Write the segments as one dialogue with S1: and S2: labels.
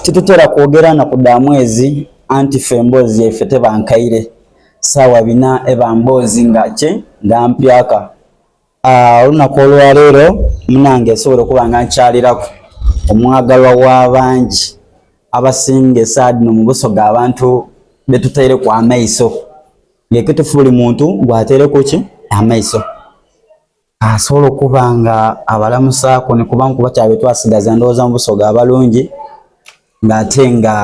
S1: titutera kwogera na kudamwezi anti fembozi yefete bankaire sawa bina ebambozi ngache ngampyaka olunaku olwaleero munange esobola okuba nga nkyalirako omwagalwa w'abangi abasinga esaadi mu busoga abantu betutaire ku amaiso ng'ekitufu buli muntu gwateereko ki amaiso asobola okuba nga abalamusaako ne kuba nkuba kyabe twasigaza ndowooza mu busoga abalungi ng'ate nga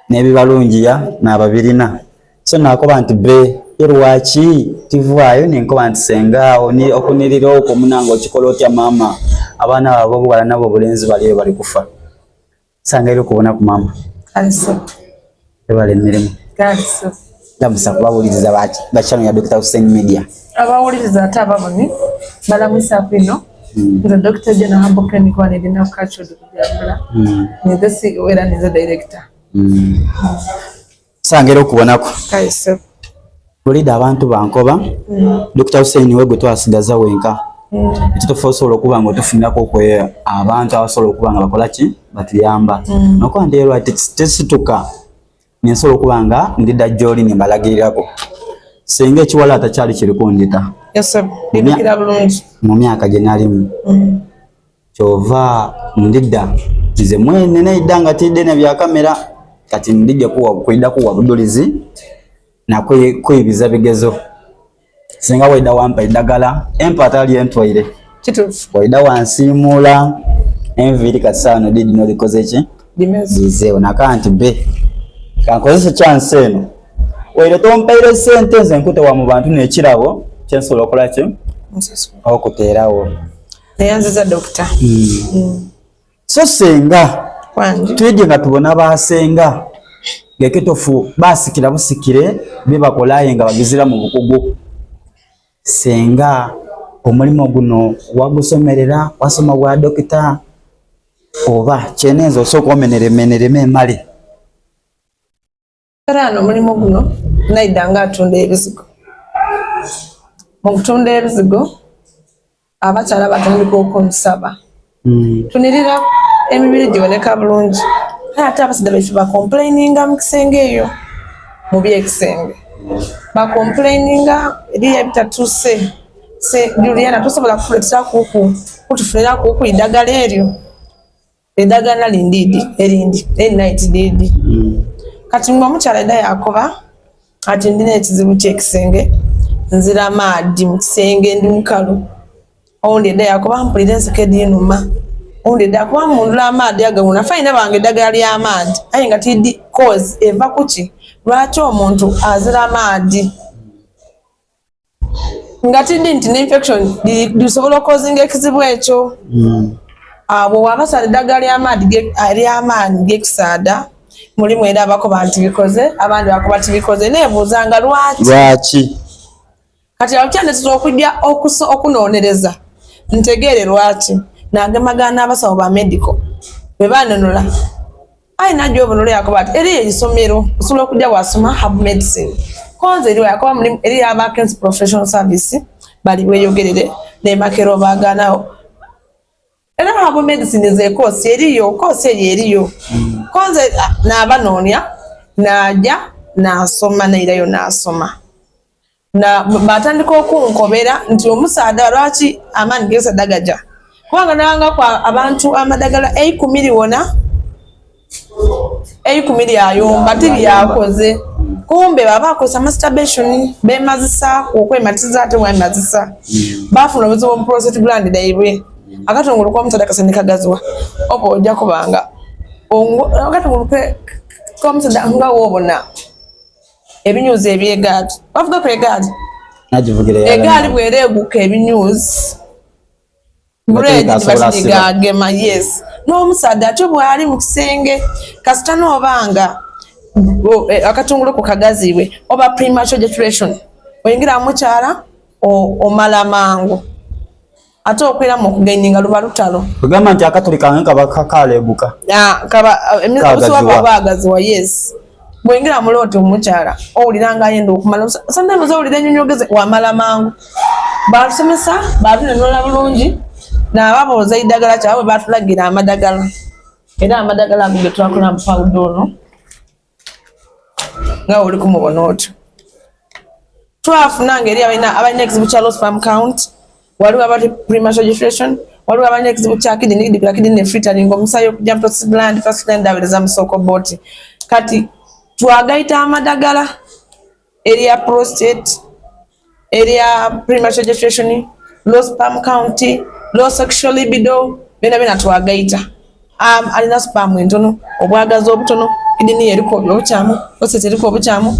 S1: n'ebibalungiya n'ababirina so nakoba nti be lwaki tivaayo nenkoba nti sengaawo ni okunirira okwo munanga okikola otya maama abaana babo obuwala nabo obulenzi baliyo bali kufa sangaire okubona ku maama ebala emirimu ndamusa kubawuliriza bakyano ya Dr. Hussein Media
S2: abawuliriza ate ababoni balamusa kwino nze Dr. Jena Hamboke nikwane dina kacho dukujambula nidesi wera nizo director
S1: sangaire okubonako
S2: kaise
S1: bulida abantu bankoba Dr. Hussein we gwe twasigaza wenka ekitufu osobola okuba nga otufunirako kwe abantu abasobola okuba nga bakola ki batuyamba nokuba nti erwa tesituka nensobola okuba nga ndidda gy'oli ne mbalagirirako singa ekiwala atakyali kiriko ndita mu myaka gye nalimu kyova ndidda nze mwene naidda nga tidde ne bya kamera kati ndijja kuiddaku wabudulizi nakwebiza bigezo singa waida wampa eddagala empata ali entwaire
S2: kitufu
S1: waida wansiimula enviiri kasano didi nolikoze eki bizeewo nakanti be kankozesa chance eno waire tompaire sente nze nkute wa mu bantu n'ekirabo kyensobola okukola ki okuteerawo
S2: neyanziza dokita
S1: so senga tuyije nga tubona basenga ngekitofu basikira busikire bibakolaye nga bagizira mu bukugu senga omulimo guno wagusomerera wasoma bwa dokita oba kyenenzo osooka omeneremenereme emale
S2: Karano omulimo guno naidanga atunda ebizigo mu kutunda ebizigo abakyala batandika okunsaba tunirira emibiri giboneka bulungi ate abasajja baife bacomplaininga mu kisenge eyo mu byekisenge bacomplaininga eriyo ebitatuuse Juliana tosobola kukuletera kutufunira kuku eddagala eryo eddagala erindi night didi kati ngo omukyala edda yakoba ati ndina ekizibu kyekisenge nzira maadi mu kisenge ndi mukalu owundi edda yakoba mpulira enseko edinuma owundi edda yakoba mundula amaadi agawuna faina bange eddagala ly'amaadi aye nga tiddi cause eva kuki lwaki omuntu azira amaadi nga tiddi nti n'infection lisobola okukozinga ekizibu ekyo abo wabasala eddagala ly'amaani g'ekisaada mulimu era abakoba nti bikoze abandi bakoba tibikoze nebuuzanga lwaki kati alukyandetera okujja okunonereza ntegeere lwaki nagemagana abasawo ba medical bebanonola ayina gyobonolo yakoba ati eriyo eisomero osobola okujja wasoma hab medicine konze eriwo yakoba mulimu eriyo abakens professional service bali bweyogerere nemakero baganawo era habo medicine zekosi eriyo kosi eriyo konze n'abanoonya n'ajja n'asoma nairayo n'asoma na batandika okunkobera nti omusaada lwaki amaani g'ekisaada gaja kubanga nabanga kwa abantu amadagala 10 liwona 10 lyayomba tibyakoze kumbe baba akosa masturbation bemazisa okwematiza ate wemazisa bafuna obuzibu mu prostate gland daibwe akatongolo kwa msaada kasandika gazwa opo ojja kubanga akatongolo kwa msaada nga wobona ebinyuzi ebyegaadi bavuga ku egaadi egaadi bwereeguka ebinyuzi bread basigagema yes n'omusaada ate bwali mu kisenge kasita n'obanga akatongolo ku kagaziibwe oba premature ejaculation oyingira mukyala omala mangu ate okwera mu kugaininga luba lutalo
S1: kugamba nti akatolika kaba kakaleebuka
S2: obusobola bwagaziwa yes bwingira mulooto omukyala owuliranga ayenda okumala sometimes owulira ennyonyogeze wamala mangu batusomesa batunenola bulungi n'ababooza eddagala kyabwe batulagira amadagala era amadagala ago getwakola mu powder ono nga oli kumubona otyo twafuna ngeri abalina ekizibu kya low sperm count waliwo abali premature ejaculation waliwo abalina ekizibu kya kidney filtering omusaayi okujja mu prostate gland awereza mu sokoboti kati twagayita amadagala erya prostate erya premature ejaculation low sperm count low sexual libido bena twagayita alina sperm entono obwagazi obutono kidney eriko obukyamu prostate eriko obukyamu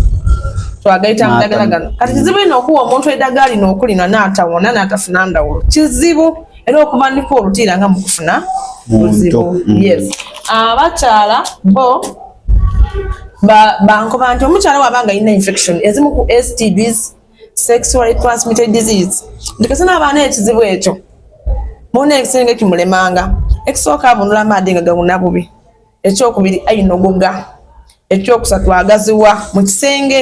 S2: twagayita amadagala gano kati kizibu ino okuwa omuntu eddagala lino okulina n'atawona n'atafuna ndawulo kizibu era okuva ndiko olutiira nga mu kufuna buzibu yes abakyala bo bankoba nti omukyala wabanga alina infection ezimu ku STDs sexually transmitted disease ndikese n'abaana ekizibu ekyo muna ekisenge kimulemanga ekisooka abunula amaaddi nga gawuna bubi ekyokubiri ayinogoga ekyokusatu agaziwa mu kisenge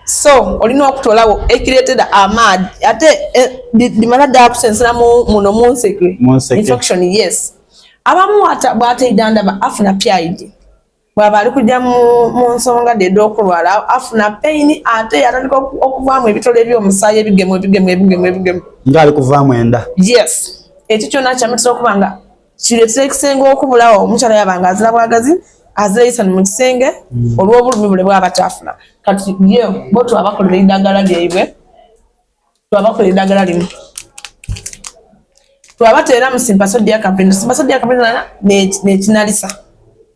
S2: so olina okutolawo ekireetera amaaddi ate limala dda akusensera muno munseke infection yes abamu bw'ateidda ndaba afuna PID bw'aba ali kujja mu nsonga dedde okulwala afuna pain ate yatandika okuvaamu ebitole eby'omusaayi ebigemu
S1: ng'ali kuvaamu enda
S2: yes ekyo kyonna kyamatera okuba nga kireetera ekisenge okubulawo omukyala yabanga azira bwagazi azira isani mu kisenge olw'obulumi bule bw'aba taafuna kati ye bo twabakolera eddagala lyaibwe twabakolera eddagala limu twabateera mu sympasodiya campaign nekinalisa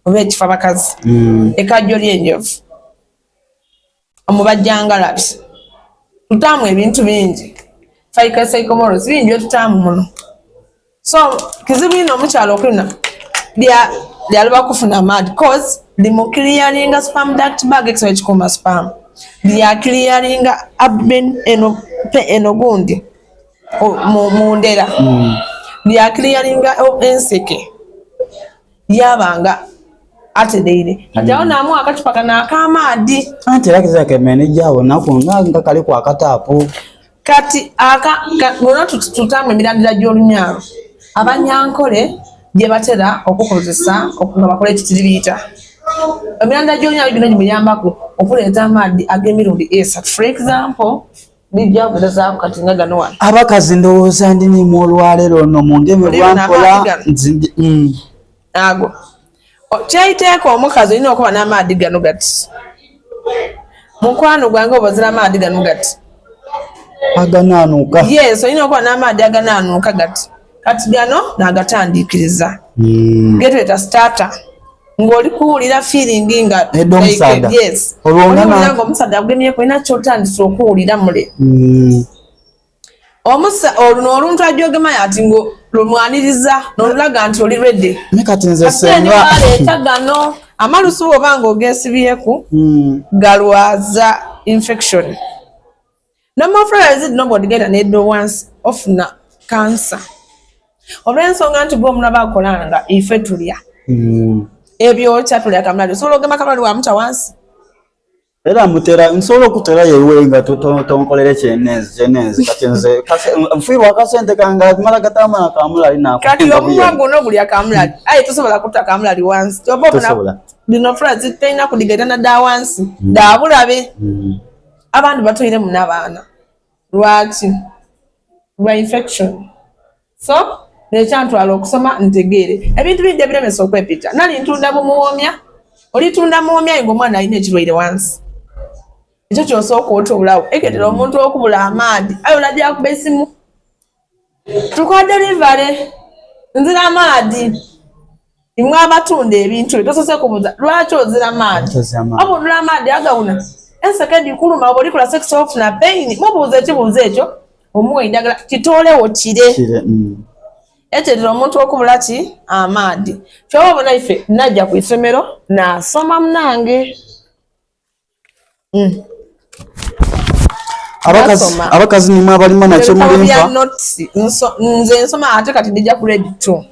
S2: oba ekifo abakazi ekajjo ly'enjovu omubajjangalabi tutaamu ebintu bingi phycosaicomoros bingi byetutaamu muno so kizibu ino omukyalo okulina lyaliba kufuna amaaddi cause limukiliyaringa sperm duct bag ekisolo ekikuuma sperm lyakiliyaringa abdomen eno gundi mu ndera lyakiliyaringa enseke yabanga atereire kati awo naamu akacupa kano ak'amaaddi
S1: anti era kizaako emmeene gyawo naku nga kaliku akataapu
S2: kati gona tutaamu emirandira gy'olunyaalo abanyankole gye batera okukozesa nga bakola ekitiribiita emirandira gy'olunyaalo gino gimuyambako okuleeta amaaddi ag'emirundi esatu for example bijjakugezaako kati nga gano wano
S1: abakazi ndowooza ndinimu olwaleero ono mu ngeme lwankola
S2: ago kyayiteeka omukazi olina okuba n'amaaddi gano gati mukwano gwange obazira amaaddi gano gati
S1: aganaanuuka
S2: yes olina okuba n'amaaddi aganaanuuka gati kati gano n'agatandiikiriza getweta starter ng'oli kuwulira feeling nga yes olwowulira ng'omusaadde agugemyeko olina kyotandisa okuwulira mule oluno oluntu ajogema ati ng'olumwaniriza n'olulaga nti oli ready
S1: kati nze senga
S2: aleeta gano amalusu oba ng'ogeesibyeku galwaza infection no more flies did nobody get an head once ofuna cancer olw'ensonga nti gw'omulaba akolanga ife tulya ebyokya tulya kamulali osobola ogema kamulali wamuta wansi
S1: era mutera nsobola okutera yewe nga tonkolere kyenezi kati nze nfiirwa akasente kange mala gatamana kamulali
S2: kati omuwa guno gulya kamulali aye tosobola kutta kamulali wansi lino flies terina kudigaita nadda wansi daabulabe abantu batoire mu n'abaana lwaki lwa infection so nekyantwala okusoma ntegeere ebintu bingi ebiremesa okwepita nali ntunda bumuwoomya olitunda muwoomya ng'omwana alina ekirwaire wansi ekyo kyosooka otuulawo eketera omuntu okubula amaaddi ayo olajja kuba esimu tukwa delivale nzira amaaddi imwe abatunda ebintu tosose kubuza lwaki ozira amaaddi obudula amaaddi agawuna ensekedi kuluma oba olikola sex ofuna pain mubuuza ekibuuzo ekyo omuwa eddagala kitoolewo kire eketera omuntu okubula ki amaaddi kyoba obona ife najja ku isomero nasoma munange
S1: abakazi nimwe abalima nakyo mulimpa
S2: nze nsoma ate kati ndijja ku ready 2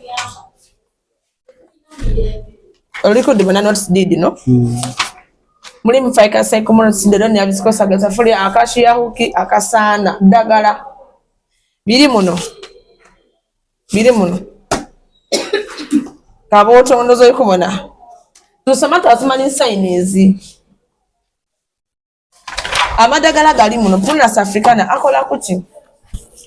S2: oliko dibona notes did no mulimu phycosaicomoros deroni abisikosagasa fuli akashiyahuki akasaana ddagala biri muno kaboto ndozo ikubona tusoma twasimanyi sainizi amadagala gali muno Prunus africana akola kuki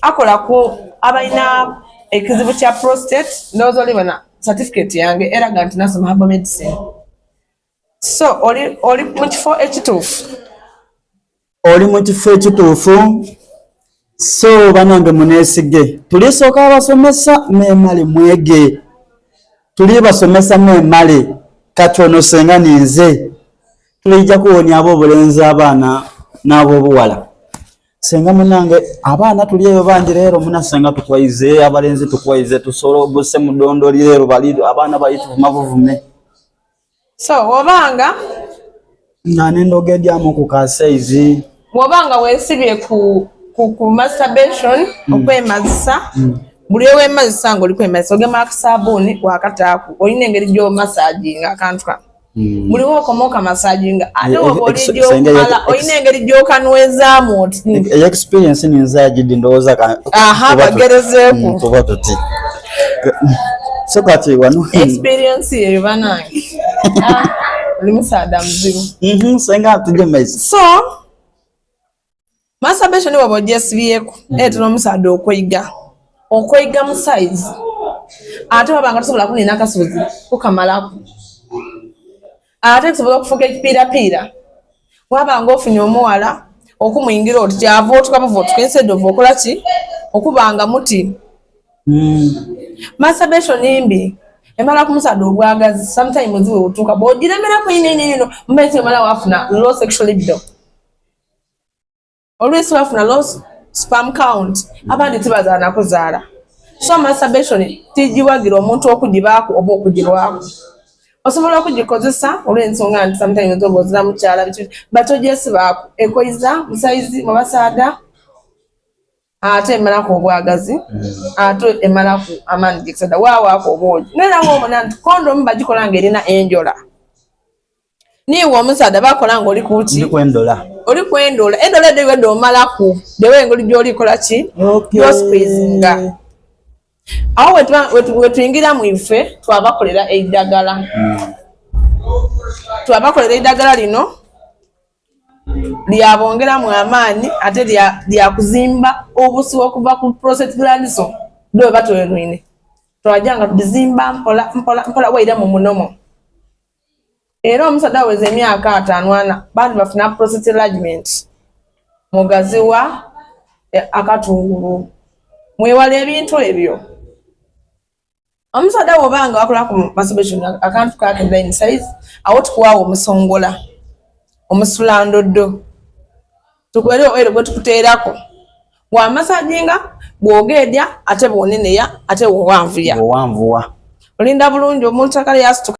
S2: akola ku abaina ekizibu kya prostate ndozo libona certificate yange eraga nti nasoma herbal medicine so oli mu kifo ekituufu
S1: oli mu kifo ekituufu so banange muneesige tulisooka abasomesa memale mwege tuli basomesa memale katono senga ninze tulijja kuwonya abo obulenzi abaana n'ab'obuwala senga munange abaana tuli eyo bangi leero munasenga tukwayize abalenzi tukwayize tusolo buse mudondo leero bali abaana bayituvuma buvume
S2: so wobanga
S1: nane ndogedyamu ku kasaizi
S2: wobanga weesibye ku masturbation okwemazisa buli owemazisa nga oli kwemazisa ogema akasabuuni wakataaku olina engeri gy'omasaginga akantu ka buli wokomoka masaginga ate oba oli gy'omala olina engeri gy'okanwezaamu oti
S1: experience ninzagidi ndowooza
S2: bagerezeeku
S1: tuba tuti so kati wano
S2: experience yeyo banange oli musaada muzibu
S1: senga tujje maizi
S2: so masturbation waba ogyesibyeko etera omusaada okweyiga mu size ate wabanga tosobola kunina akasozi kukamalaku ate kusobola okufuuka ekipiirapiira wabanga ofunye omuwala okumuyingira oti kyava otukabuva instead of okola ki okubanga muti masturbation mbi emala ku musaada obwagazi sometimes ziwe otuuka bw'ogiremeraku ino mumezi emala wafuna low sexual libido always wafuna low sperm count abandi tibazaala kuzaala so masturbation tigiwagira omuntu okugibaako oba okugirwako osobola okugikozesa olw'ensonga nti sometimes oba ozira mukyala but ogyesibaako ekoyiza musaizi mu basaada ate emalaku obwagazi ate emalaku amaanyi gekisada waawaako obwogi nerawo omuna nti kondomu bagikola ng'erina enjola niiwe omusaada bakola nga oli kuki oli kwendola endola eddo iwedde omalaku dewe engeri gy'olikola ki gyospacinga awo wetuyingira mu ife twabakolera eddagala lino lyabongeramu amaanyi ate lyakuzimba obusiwa okuva ku prostate glands dwe batwelwine twajanga tuzimba mpola waira mu munomo era omusaada aweza emyaka 5 bandi bafuna prostate enlargement mugaziwa akatungulu mwewala ebintu ebyo omusaada wobanga wakola ku masturbation akantu kake line size awo tukuwaawo omusongola omusulandoddo tukwere oero gwe tukuteerako bw'amasajinga bw'ogedya ate bw'oneneya ate bw'owanvuya olinda bulungi omuntu akali yasituka